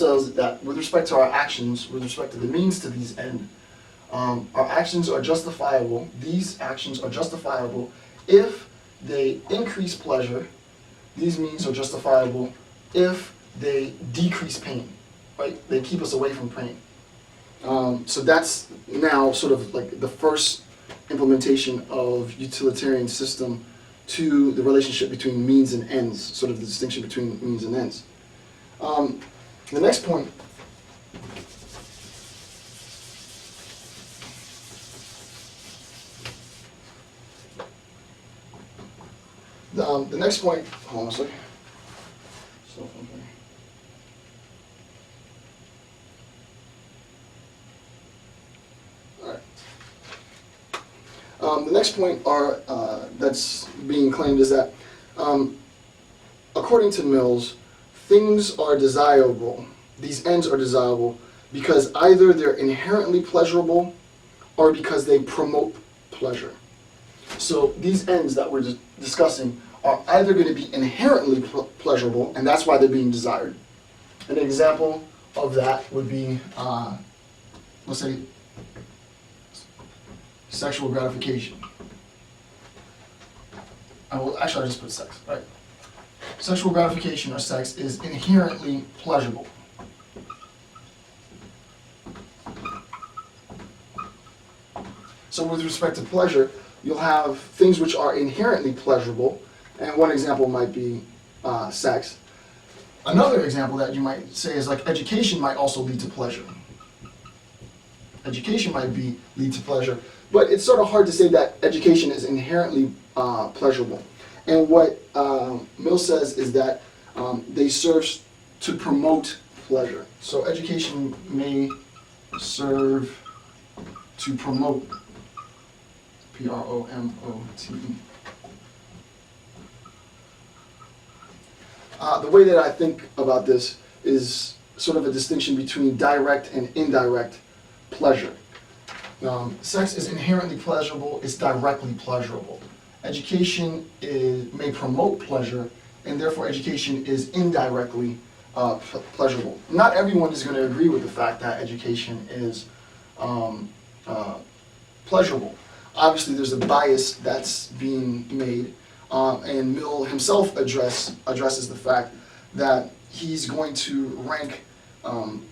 says that with respect to our actions, with respect to the means to these ends, our actions are justifiable. These actions are justifiable if they increase pleasure. These means are justifiable if they decrease pain, right? They keep us away from pain. So that's now sort of like the first implementation of utilitarian system to the relationship between means and ends, sort of the distinction between means and ends. The next point the next point, hold on a second. The next point that's being claimed is that, according to Mills, things are desirable, these ends are desirable, because either they're inherently pleasurable or because they promote pleasure. So these ends that we're discussing are either going to be inherently pleasurable, and that's why they're being desired. An example of that would be, let's say, sexual gratification. I'll just put sex, right? Sexual gratification or sex is inherently pleasurable. So with respect to pleasure, you'll have things which are inherently pleasurable, and one example might be sex. Another example that you might say is like education might also lead to pleasure. Education might lead to pleasure, but it's sort of hard to say that education is inherently pleasurable. And what Mill says is that they serve to promote pleasure. So education may serve to promote, P-R-O-M-O-T-E. The way that I think about this is sort of a distinction between direct and indirect pleasure. Sex is inherently pleasurable, it's directly pleasurable. Education may promote pleasure, and therefore education is indirectly pleasurable. Not everyone is going to agree with the fact that education is pleasurable. Obviously there's a bias that's being made, and Mill himself addresses the fact that he's going to rank an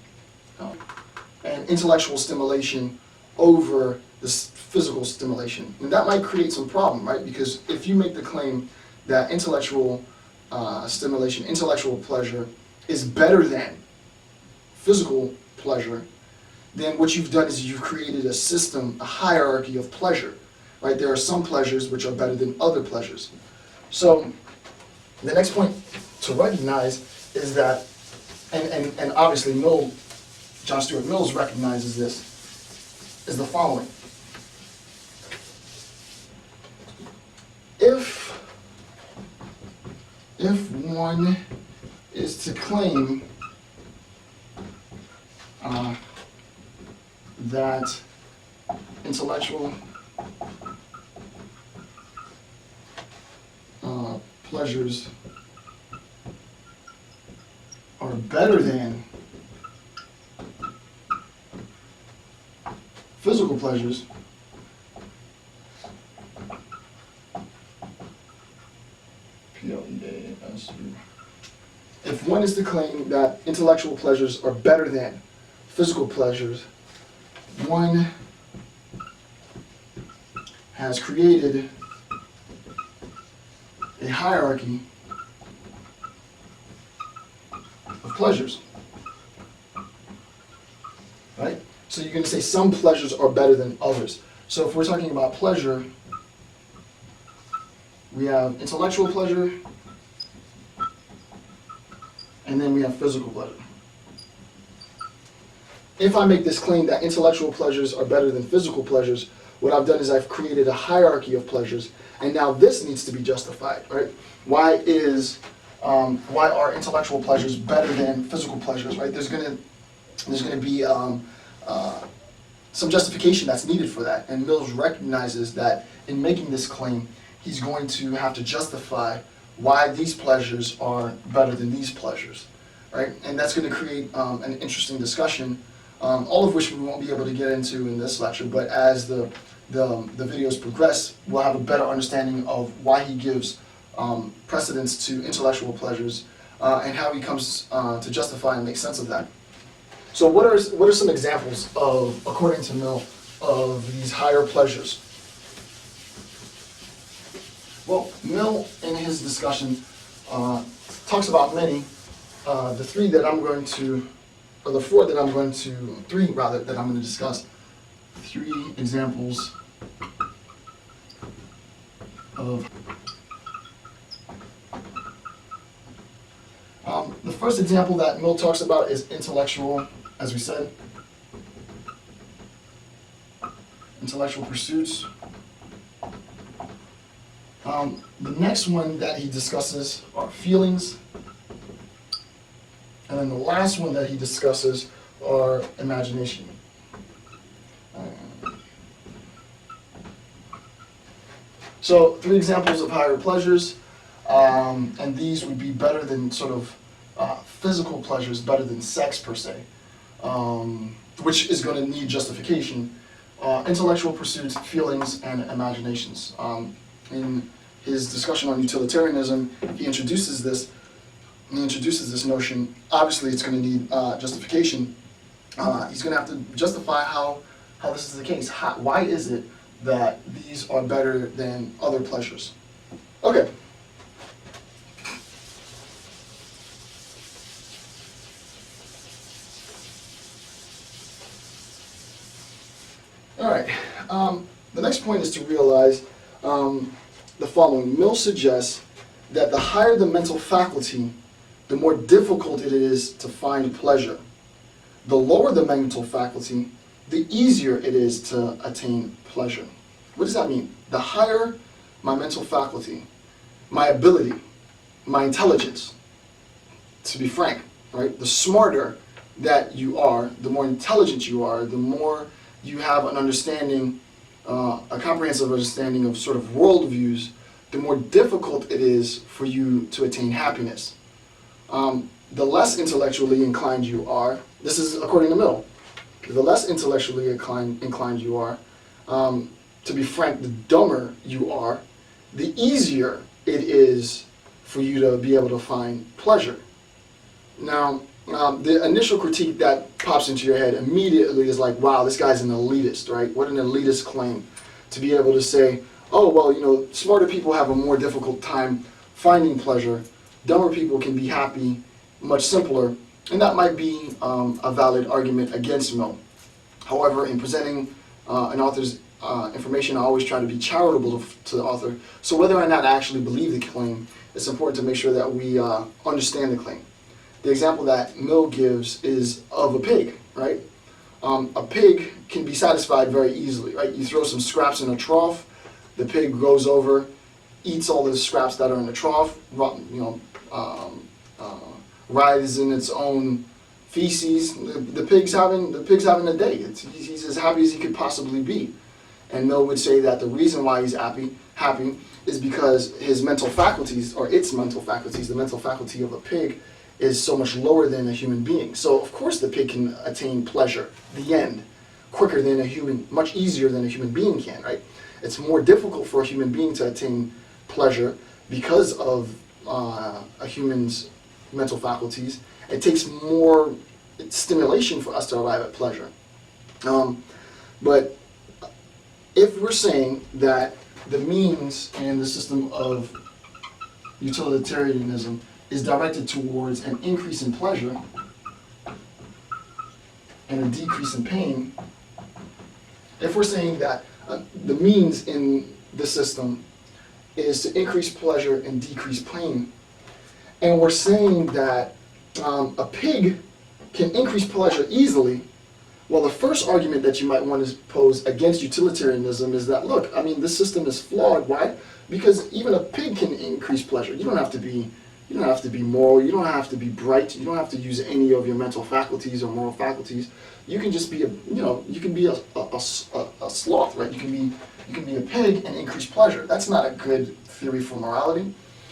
intellectual stimulation over this physical stimulation. And that might create some problem, right? Because if you make the claim that intellectual stimulation, intellectual pleasure is better than physical pleasure, then what you've done is you've created a system, a hierarchy of pleasure, right? There are some pleasures which are better than other pleasures. So the next point to recognize is that, and obviously John Stuart Mills recognizes this, is the following. If one is to claim that intellectual pleasures are better than physical pleasures, P-L-E-A-S-U. If one is to claim that intellectual pleasures are better than physical pleasures, one has created a hierarchy of pleasures, right? So you're going to say some pleasures are better than others. So if we're talking about pleasure, we have intellectual pleasure, and then we have physical pleasure. If I make this claim that intellectual pleasures are better than physical pleasures, what I've done is I've created a hierarchy of pleasures, and now this needs to be justified, right? Why are intellectual pleasures better than physical pleasures, right? There's going to be some justification that's needed for that, and Mills recognizes that in making this claim, he's going to have to justify why these pleasures are better than these pleasures. right? And that's going to create an interesting discussion, all of which we won't be able to get into in this lecture, but as the videos progress, we'll have a better understanding of why he gives precedence to intellectual pleasures and how he comes to justify and make sense of that. So what are some examples of, according to Mill, of these higher pleasures? Well, Mill, in his discussion, talks about many. The three that I'm going to, or the four that I'm going to, three rather, that I'm going to discuss. Three examples of. The first example that Mill talks about is intellectual, as we said. Intellectual pursuits. The next one that he discusses are feelings. And then the last one that he discusses are imagination. So 3 examples of higher pleasures, and these would be better than sort of physical pleasures, better than sex per se, which is going to need justification. Intellectual pursuits, feelings, and imaginations. In his discussion on utilitarianism, he introduces this notion. Obviously, it's going to need justification. He's going to have to justify how this is the case. Why is it that these are better than other pleasures? Okay. All right. The next point is to realize the following. Mill suggests that the higher the mental faculty, the more difficult it is to find pleasure. The lower the mental faculty, the easier it is to attain pleasure. What does that mean? The higher my mental faculty, my ability, my intelligence, to be frank, right? The smarter that you are, the more intelligent you are, the more you have an understanding, a comprehensive understanding of sort of worldviews, the more difficult it is for you to attain happiness. The less intellectually inclined you are, this is according to Mill, the less intellectually inclined you are, to be frank, the dumber you are, the easier it is for you to be able to find pleasure. Now, the initial critique that pops into your head immediately is like, wow, this guy's an elitist, right? What an elitist claim to be able to say, oh, well, you know, smarter people have a more difficult time finding pleasure. Dumber people can be happy much simpler. And that might be a valid argument against Mill. However, in presenting an author's information, I always try to be charitable to the author. So whether or not I actually believe the claim, it's important to make sure that we understand the claim. The example that Mill gives is of a pig, right? A pig can be satisfied very easily, right? You throw some scraps in a trough, the pig goes over, eats all the scraps that are in the trough, writhes in its own feces. The pig's having a day. He's as happy as he could possibly be. And Mill would say that the reason why he's happy is because his mental faculties, or its mental faculties, the mental faculty of a pig, is so much lower than a human being. So of course the pig can attain pleasure, the end, quicker than a human, much easier than a human being can, right? It's more difficult for a human being to attain pleasure because of a human's mental faculties. It takes more stimulation for us to arrive at pleasure. But if we're saying that the means in the system of utilitarianism is directed towards an increase in pleasure and a decrease in pain, if we're saying that the means in the system is to increase pleasure and decrease pain, and we're saying that a pig can increase pleasure easily, well, the first argument that you might want to pose against utilitarianism is that, look, I mean, this system is flawed. Why? Because even a pig can increase pleasure. You don't have to be moral. You don't have to be bright. You don't have to use any of your mental faculties or moral faculties. You can just be a sloth, right? You can be a pig and increase pleasure. That's not a good theory for morality.